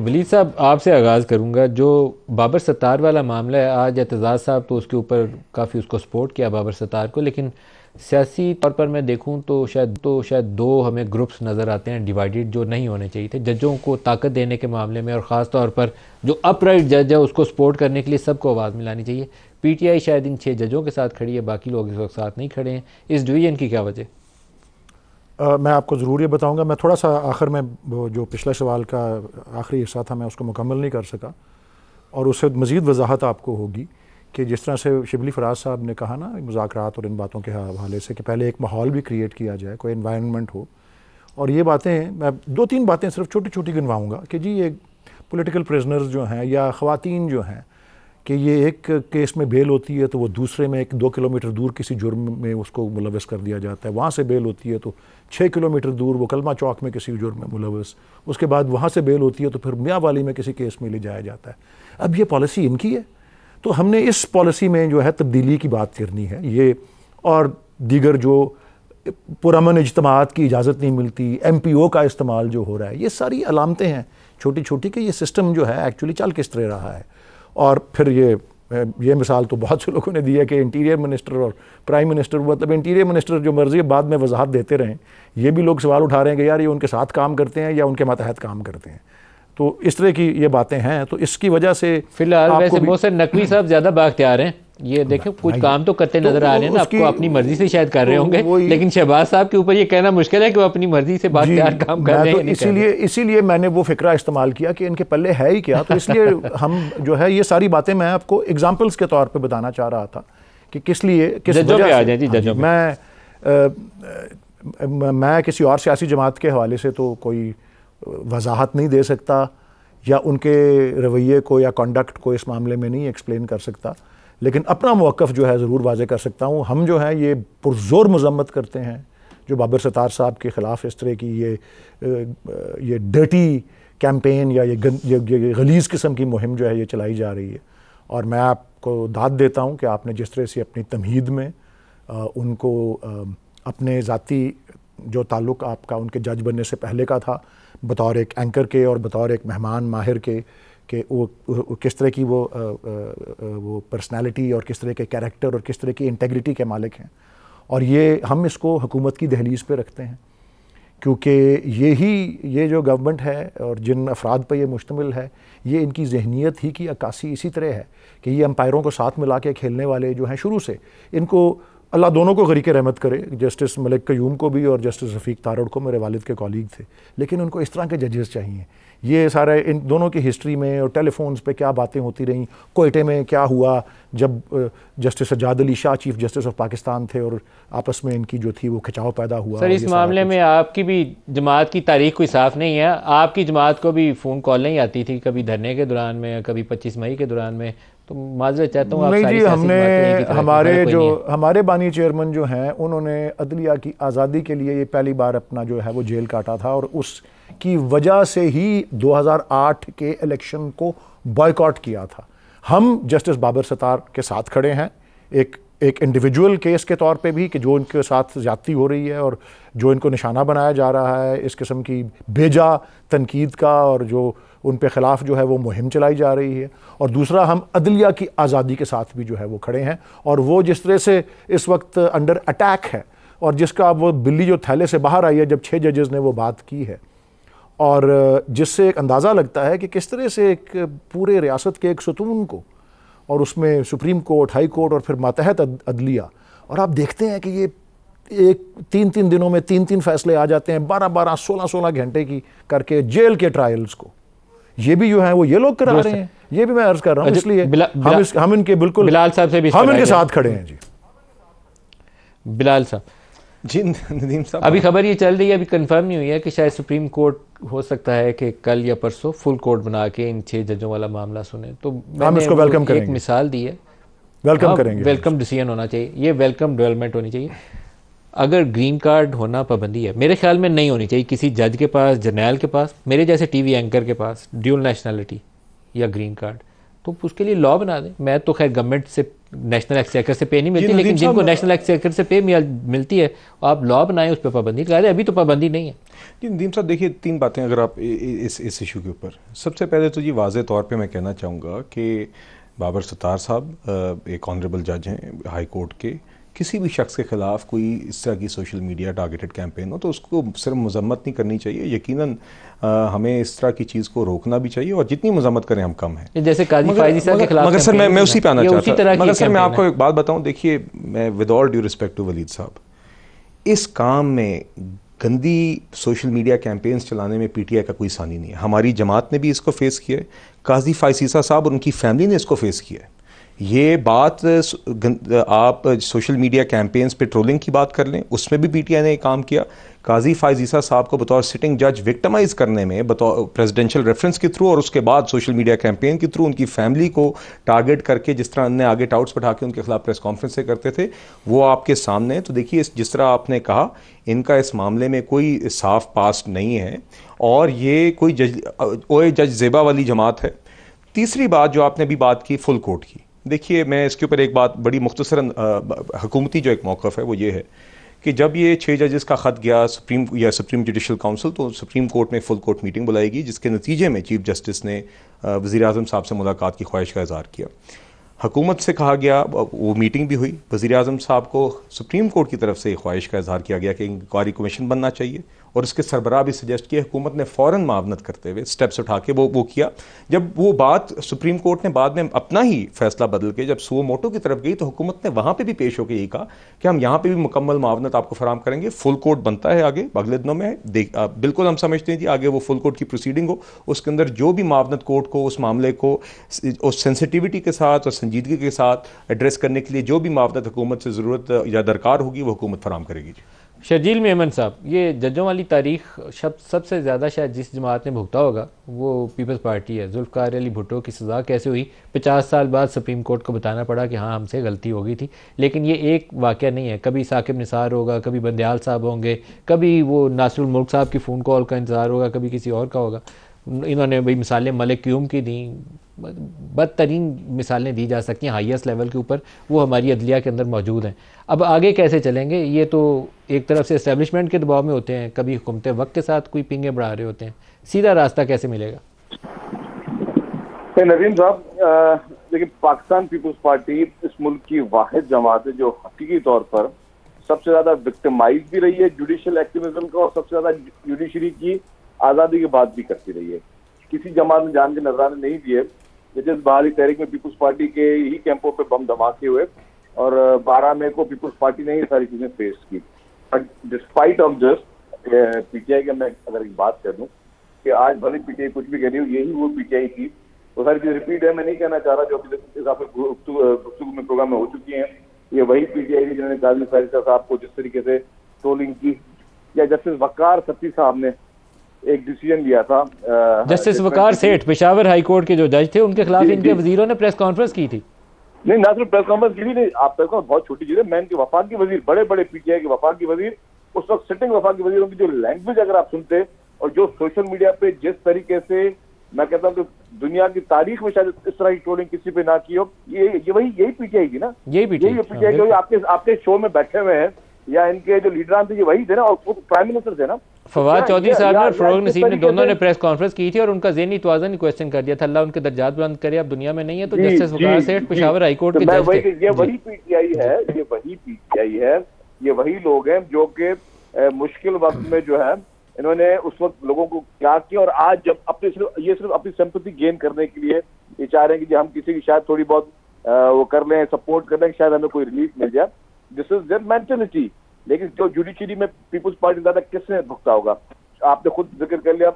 वलीद साहब, आपसे आगाज़ करूँगा। जो बाबर सत्तार वाला मामला है, आज एतजाज़ साहब तो उसके ऊपर काफ़ी उसको सपोर्ट किया बाबर सत्तार को, लेकिन सियासी तौर पर मैं देखूँ तो शायद दो हमें ग्रुप्स नज़र आते हैं डिवाइडेड, जो नहीं होने चाहिए थे। जजों को ताकत देने के मामले में और ख़ास तौर पर जो अपराइट जज है उसको सपोर्ट करने के लिए सबको आवाज़ मिलानी चाहिए। पीटीआई शायद इन 6 जजों के साथ खड़ी है, बाकी लोग इस वक्त साथ नहीं खड़े हैं। इस डिवीज़न की क्या वजह? मैं आपको ज़रूर ये बताऊंगा। मैं थोड़ा सा आखिर में वो जो पिछले सवाल का आखिरी हिस्सा था मैं उसको मुकम्मल नहीं कर सका, और उससे मज़ीद वजाहत आपको होगी कि जिस तरह से शिबली फराज साहब ने कहा ना मुज़ाकरात और इन बातों के हवाले से कि पहले एक माहौल भी क्रिएट किया जाए, कोई इन्वायरमेंट हो। और ये बातें मैं 2-3 बातें सिर्फ छोटी छोटी गिनवाऊँगा कि जी ये पॉलिटिकल प्रिजनर्स जो हैं या ख़वातीन जो हैं कि ये एक केस में बेल होती है तो वो दूसरे में 1-2 किलोमीटर दूर किसी जुर्म में उसको मुलव्वस कर दिया जाता है, वहाँ से बेल होती है तो 6 किलोमीटर दूर वो कलमा चौक में किसी जुर्म में मुलव्वस, उसके बाद वहाँ से बेल होती है तो फिर मियाँ वाली में किसी केस में ले जाया जाता है। अब ये पॉलिसी इनकी है, तो हमने इस पॉलिसी में जो है तब्दीली की बात करनी है। ये और दीगर जो पुरअमन इज्तिमात की इजाज़त नहीं मिलती, MPO का इस्तेमाल जो हो रहा है, ये सारी अलामतें हैं छोटी छोटी कि ये सिस्टम जो है एक्चुअली चल किस तरह रहा है। और फिर ये मिसाल तो बहुत से लोगों ने दी है कि इंटीरियर मिनिस्टर और प्राइम मिनिस्टर, मतलब इंटीरियर मिनिस्टर जो मर्जी बाद में वजाहत देते रहें, ये भी लोग सवाल उठा रहे हैं कि यार ये उनके साथ काम करते हैं या उनके मातहत काम करते हैं। तो इस तरह की ये बातें हैं, तो इसकी वजह से फिलहाल वैसे मोहसिन नकवी साहब ज़्यादा बाख्तियार हैं। ये देखें कुछ काम तो करते नजर आ रहे हैं ना, आपको अपनी मर्जी से शायद कर रहे होंगे, लेकिन शहबाज साहब के ऊपर ये कहना मुश्किल है कि वो अपनी मर्जी से बाख्तियार काम कर रहे हैं। इसीलिए मैंने वो फिक्रा इस्तेमाल किया कि इनके पल्ले है ही क्या। तो इसलिए हम जो है ये सारी बातें मैं आपको एग्जाम्पल्स के तौर पर बताना चाह रहा था कि किस लिए किस वजह से मैं किसी और सियासी जमात के हवाले से तो कोई वजाहत नहीं दे सकता या उनके रवैये को या कंडक्ट को इस मामले में नहीं एक्सप्लेन कर सकता, लेकिन अपना मौक़िफ़ जो है ज़रूर वाज़े कर सकता हूँ। हम जो है ये पुरज़ोर मज़म्मत करते हैं जो बाबर सत्तार साहब के ख़िलाफ़ इस तरह की ये डर्टी कैंपेन या ये गलीज़ किस्म की मुहिम जो है ये चलाई जा रही है। और मैं आपको दाद देता हूँ कि आपने जिस तरह से अपनी तमहीद में उनको अपने ज़ाती जो ताल्लुक़ आपका उनके जज बनने से पहले का था, बतौर एक एंकर के और बतौर एक मेहमान माहिर के वो किस तरह की वो पर्सनालिटी और किस तरह के कैरेक्टर और किस तरह की इंटेग्रिटी के मालिक हैं। और ये हम इसको हुकूमत की दहलीज़ पे रखते हैं क्योंकि ये जो गवर्नमेंट है और जिन अफराद पर ये मुश्तमिल है, ये इनकी जहनीत ही की अक्कासी इसी तरह है कि ये एम्पायरों को साथ मिला के खेलने वाले जो हैं शुरू से, इनको अल्लाह दोनों को गरीक़ रहमत करे, जस्टिस मलिक क़य्यूम को भी और जस्टिस रफ़ीक तारड़ को, मेरे वालिद के कॉलीग थे, लेकिन उनको इस तरह के जजेस चाहिए। ये सारे इन दोनों की हिस्ट्री में और टेलीफोन्स पे क्या बातें होती रहीं, कोयटे में क्या हुआ जब justice Sajjad Ali Shah chief justice of Pakistan थे और आपस में इनकी जो थी वो खिंचाव पैदा हुआ। सर इस मामले में आपकी भी जमात की तारीख कोई साफ़ नहीं है, आपकी जमात को भी फ़ोन कॉल नहीं आती थी कभी धरने के दौरान में, कभी 25 मई के दौरान में, तो माजरत चाहता हूँ। नहीं जी, हमने हमारे बानी चेयरमैन जो हैं उन्होंने अदलिया की आज़ादी के लिए ये पहली बार अपना जो है वो जेल काटा था और उसकी वजह से ही 2008 के इलेक्शन को बॉयकॉट किया था। हम जस्टिस बाबर सत्तार के साथ खड़े हैं एक इंडिविजुअल केस के तौर पे भी कि जो इनके साथ ज़्यादती हो रही है और जो इनको निशाना बनाया जा रहा है, इस किस्म की बेजा तनकीद का और जो उन पे ख़िलाफ़ जो है वो मुहिम चलाई जा रही है। और दूसरा हम अदलिया की आज़ादी के साथ भी जो है वो खड़े हैं और वो जिस तरह से इस वक्त अंडर अटैक है और जिसका वो बिल्ली जो थैले से बाहर आई है जब 6 जजेस ने वो बात की है, और जिससे एक अंदाज़ा लगता है कि किस तरह से एक पूरे रियासत के एक सतून को और उसमें सुप्रीम कोर्ट, हाई कोर्ट और फिर मातहत अदलिया, और आप देखते हैं कि ये एक 3-3 दिनों में 3-3 फैसले आ जाते हैं, 12-12, 16-16 घंटे की करके जेल के ट्रायल्स को, ये भी जो है वो ये लोग करा रहे हैं। ये भी मैं अर्ज कर रहा हूँ, इसलिए हम इनके बिल्कुल बिलाल साहब से भी हम इनके साथ खड़े हैं। जी बिलाल साहब जी, नदीम साहब अभी खबर ये चल रही है, अभी कंफर्म नहीं हुई है कि शायद सुप्रीम कोर्ट हो सकता है कि कल या परसों फुल कोर्ट बना के इन 6 जजों वाला मामला सुने, तो हम इसको वेलकम करेंगे। एक मिसाल दी है, वेलकम करेंगे। वेलकम डिसीजन होना चाहिए, ये वेलकम डेवलपमेंट होनी चाहिए। अगर ग्रीन कार्ड होना पाबंदी है, मेरे ख्याल में नहीं होनी चाहिए किसी जज के पास, जर्नैल के पास, मेरे जैसे टीवी एंकर के पास ड्यूल नेशनलिटी या ग्रीन कार्ड। तो उसके लिए लॉ बना दें। मैं तो खैर गवर्नमेंट से नेशनल एक्सचेकर से पे नहीं मिलती, लेकिन जिनको नेशनल एक्सचेकर से पे मिलती है आप लॉ बनाएं, उस पर पाबंदी लगा दें। अभी तो पाबंदी नहीं है। जी नदीम साहब, देखिए 3 बातें अगर आप इस इशू के ऊपर, सबसे पहले तो जी वाज़े तौर पे मैं कहना चाहूँगा कि बाबर सत्तार साहब एक ऑनरेबल जज हैं हाई कोर्ट के, किसी भी शख्स के ख़िलाफ़ कोई इस तरह की सोशल मीडिया टारगेटेड कैंपेन हो तो उसको सिर्फ मजम्मत नहीं करनी चाहिए, यकीनन हमें इस तरह की चीज़ को रोकना भी चाहिए और जितनी मजम्मत करें हम कम है। जैसे काजी फायजी साहब के खिलाफ, मगर सर मैं उसी पे आना चाहता हूँ। मगर सर मैं आपको एक बात बताऊँ, देखिए मैं with all due respect to Waleed साहब, इस काम में गंदी सोशल मीडिया कैंपेन्स चलाने में पीटीआई का कोई सानी नहीं है। हमारी जमात ने भी इसको फेस किया है, काजी फायसीसा साहब और उनकी फैमिली ने इसको फेस किया है। ये बात आप सोशल मीडिया कैंपेन्स पे ट्रोलिंग की बात कर लें, उसमें भी पीटीआई ने काम किया। काजी फायजीसा साहब को बतौर सिटिंग जज विक्टिमाइज करने में बतौर प्रेसिडेंशियल रेफरेंस के थ्रू और उसके बाद सोशल मीडिया कैंपेन के थ्रू उनकी फैमिली को टारगेट करके जिस तरह अन्य आगे टाउट्स बैठा के उनके खिलाफ प्रेस कॉन्फ्रेंस से करते थे, वो आपके सामने है। तो देखिए जिस तरह आपने कहा, इनका इस मामले में कोई साफ पास्ट नहीं है और ये कोई जज ज़ेबा वाली जमात है। तीसरी बात जो आपने भी बात की फुल कोर्ट की, देखिए मैं इसके ऊपर एक बात बड़ी मुख्तसरन हुकूमती जो एक मौक़िफ़ है वो ये है कि जब ये 6 जजेस का ख़त गया सुप्रीम जुडिशल काउंसिल, तो सुप्रीम कोर्ट में फुल कोर्ट मीटिंग बुलाएगी जिसके नतीजे में चीफ जस्टिस ने वज़ीर आज़म साहब से मुलाकात की ख्वाहिश का इज़हार किया। हुकूमत से कहा गया, वो मीटिंग भी हुई, वज़ीर आज़म साहब को सुप्रीम कोर्ट की तरफ से ख्वाहिश का इज़हार किया गया कि इंक्वायरी कमीशन बनना चाहिए और उसके सरबराह भी सजेस्ट किया। हुकूमत ने फ़ौरन मावनत करते हुए स्टेप्स उठा के वो किया। जब वो बात सुप्रीम कोर्ट ने बाद में अपना ही फैसला बदल के जब सुओ मोटो की तरफ गई तो हुकूमत ने वहाँ पे भी पेश होकर यही कहा कि हम यहाँ पे भी मुकम्मल मावनत आपको फराम करेंगे। फुल कोर्ट बनता है आगे अगले दिनों में, बिल्कुल हम समझते हैं जी आगे वो फुल कोर्ट की प्रोसीडिंग हो, उसके अंदर जो भी मावनत कोर्ट को उस मामले को उस सेंसिटिविटी के साथ और संजीदगी के साथ एड्रेस करने के लिए जो भी मावनत हुकूमत से ज़रूरत या दरकार होगी वो हुकूमत फराम करेगी। जी शर्जील मेमन साहब, ये जजों वाली तारीख सबसे ज़्यादा शायद जिस जमात ने भुगता होगा वो पीपल्स पार्टी है। जुल्फ़िकार अली भुट्टो की सज़ा कैसे हुई, 50 साल बाद सुप्रीम कोर्ट को बताना पड़ा कि हाँ हमसे गलती हो गई थी। लेकिन ये एक वाक़या नहीं है, कभी साकिब निसार होगा, कभी बंदयाल साहब होंगे, कभी वो नासिरुल मुल्क साहब की फ़ोन कॉल का इंतज़ार होगा, कभी किसी और का होगा। इन्होंने भाई मिसालें मलिक क्यूम की दी, बदतरीन मिसालें दी जा सकती हैं हाईएस्ट लेवल के ऊपर, वो हमारी अदलिया के अंदर मौजूद हैं। अब आगे कैसे चलेंगे, ये तो एक तरफ से इस्टेब्लिशमेंट के दबाव में होते हैं, कभी हुकूमत वक्त के साथ कोई पिंगे बढ़ा रहे होते हैं, सीधा रास्ता कैसे मिलेगा? नदीम साहब, देखिए पाकिस्तान पीपल्स पार्टी इस मुल्क की वाहिद जमात है जो हकीकी तौर पर सबसे ज़्यादा विक्टिमाइज भी रही है जुडिशल एक्टिविज्म का और सबसे ज़्यादा जुडिशरी की आज़ादी की बात भी करती रही है। किसी जमात ने जान के नजराने नहीं दिए। जैसे बहाली तहरीक में पीपल्स पार्टी के ही कैंपों पे बम धमाके हुए और 12 मई को पीपल्स पार्टी ने ये सारी चीजें फेस की। But despite of this, PTI का मैं अगर एक बात कर दूं कि आज भले पीटीआई कुछ भी कह रही हो, यही वो पीटीआई थी। वो सारी चीजें रिपीट है, मैं नहीं कहना चाह रहा जो गुफ्तगू में प्रोग्राम में हो चुकी हैं। ये वही पीटीआई थी जिन्होंने काजी फारिसा साहब को जिस तरीके से ट्रोलिंग की, या जस्टिस वकार सत्ती साहब ने एक डिसीजन लिया था। जस्टिस वकार सेठ पेशावर हाई कोर्ट के जो जज थे, उनके खिलाफ इनके वजीरों ने प्रेस कॉन्फ्रेंस की थी। नहीं, ना सिर्फ प्रेस कॉन्फ्रेंस की नहीं, आप प्रेस कॉन्फ्रेंस बहुत छोटी चीज है। मैं इनके वफाकी वजीर, बड़े बड़े पीटीआई के वफाकी वजीर, उस वक्त सिटिंग वफाकी वजीरों की जो लैंग्वेज अगर आप सुनते और जो सोशल मीडिया पे जिस तरीके से, मैं कहता हूँ कि दुनिया की तारीख में शायद इस तरह की ट्रोलिंग किसी पे ना की हो, यही पीटीआई थी ना, यही पीटीआई जो आपके शो में बैठे हुए हैं या इनके जो लीडरान थे ये वही थे ना, और प्राइम मिनिस्टर थे ना। फवाद चौधरी साहब और फरोग नसीम ने दोनों ने प्रेस कॉन्फ्रेंस की थी और उनका ज़हनी तवाज़ुन क्वेश्चन कर दिया था। अल्लाह उनके दर्जात बुलंद करे, अब दुनिया में नहीं है। तो जस्टिस वकार सेठ पेशावर हाई कोर्ट के जज थे। ये वही पीटीआई है, ये वही लोग हैं जो कि मुश्किल वक्त में जो है इन्होंने उस वक्त लोगों को क्या किया, और आज जब सिर्फ अपनी सिंपैथी गेन करने के लिए ये चाह रहे हैं कि हम किसी की शायद थोड़ी बहुत वो कर लें, सपोर्ट कर लें, शायद हमें कोई रिलीफ मिल जाए। This is their mentality. लेकिन जो जुडिशरी में पीपल्स पार्टी ज्यादा किसने भुगता होगा? आपने खुद जिक्र कर लिया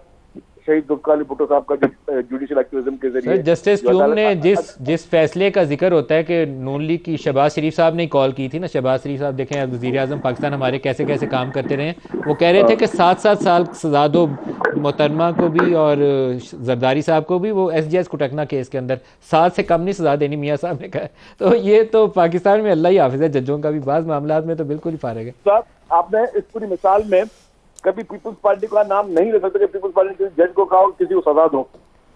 शहीद जुल्फ़िकार अली भुट्टो साहब का जुडिशल एक्टिविज्म के जरिए। जस्टिस क्यूम ने जिस फैसले का जिक्र होता है कि नून लीग की शहबाज शरीफ साहब ने कॉल की थी ना, शहबाज शरीफ साहब देखें वज़ीर आज़म पाकिस्तान हमारे कैसे कैसे काम करते रहे, वो कह रहे थे कि 7-7 साल सजा दो मोहतरमा को भी और जरदारी साहब को भी, वो SJS कुटकना केस के अंदर 7 से कम नहीं सजा देनी, मियाँ साहब ने कहा। तो ये तो पाकिस्तान में अल्लाह ही हाफिज़ है, जजों का भी बाज़ मामलात में तो बिल्कुल ही फारिग है। आपने इस पूरी मिसाल में कभी पीपल्स पार्टी का नाम नहीं ले सकते कि पीपल्स पार्टी किसी जज को कहा किसी को सजा दो।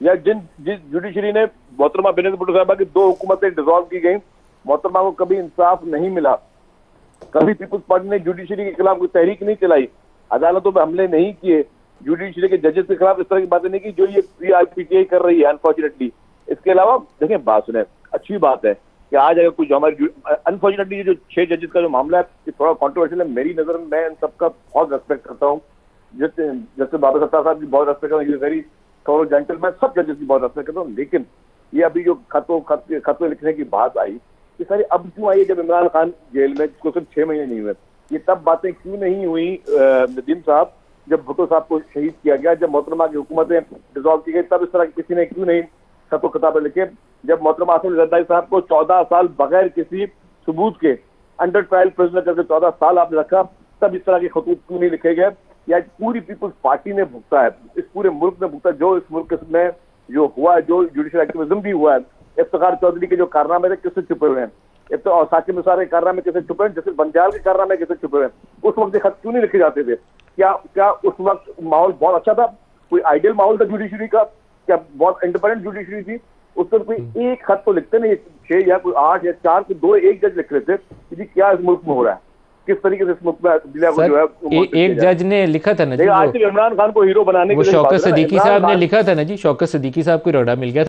या जिस जुडिशरी ने मोहतरमा बेनज़ीर भुट्टो साहबा की 2 हुकूमतें डिसॉल्व की गई, मोहतरमा को कभी इंसाफ नहीं मिला, कभी पीपुल्स पार्टी ने जुडिशरी के खिलाफ कोई तहरीक नहीं चलाई, अदालतों में हमले नहीं किए, जुडिशरी के जजेस के खिलाफ इस तरह की बातें नहीं की जो ये पीटीआई कर रही है अनफॉर्चुनेटली। इसके अलावा देखें, बात सुने, अच्छी बात है कि आज अगर कुछ हमारी अनफॉर्चुनेटली जो 6 जजेस का जो मामला है ये थोड़ा कॉन्ट्रोवर्शियल है मेरी नजर में। मैं इन सबका बहुत रेस्पेक्ट करता हूँ, जैसे बाबर सत्तार साहब की बहुत रेस्पेक्ट करता हूँ, वेरी थोरो जेंटलमैन, सब जजेस की बहुत रेस्पेक्ट करता हूँ। लेकिन ये अभी जो खत लिखने की बात आई, ये सारी अब क्यों आई है जब इमरान खान जेल में, जिसको सिर्फ 6 महीने नहीं हुए? ये तब बातें क्यों नहीं हुई नदीम साहब जब भुट्टो साहब को शहीद किया गया, जब मोहतरमा की हुकूमतें डिसॉल्व की गई, तब इस तरह किसी ने क्यों नहीं खत खिताबें लिखे? जब मोहतरमा आसिफ जरदारी साहब को 14 साल बगैर किसी सबूत के अंडर ट्रायल प्रिजनर करके 14 साल आपने रखा, तब इस तरह के खतूत क्यों नहीं लिखे गए? या पूरी पीपुल्स पार्टी ने भुगता है, इस पूरे मुल्क ने भुगता, जो इस मुल्क में जो हुआ है, जो जुडिशल एक्टिविज्म भी हुआ है, इफ्तिखार चौधरी के जो कारनामे थे किससे छुपे हुए हैं, और साकिब निसार के कारनामे किससे छुपे हैं, जैसे बंजाल के कारनामे किससे छुपे हुए हैं? उस वक्त खत क्यों नहीं लिखे जाते थे? क्या उस वक्त माहौल बहुत अच्छा था? कोई आइडियल माहौल था जुडिशरी का? क्या बहुत इंडिपेंडेंट जुडिशरी थी? उस पर कोई एक खत तो लिखते नहीं, 6 या कोई 8 या 4 को 2 एक जज लिख रहे थे कि क्या इस मुल्क में हो रहा है, किस तरीके से इस मुल्क में जिला को जो है एक जज ने लिखा था ना जी, आज इमरान खान को हीरो बनाने के लिए शौकत सिद्दीकी साहब ने लिखा था ना जी, शौकत सिद्दीकी साहब को रोड़ा मिल गया।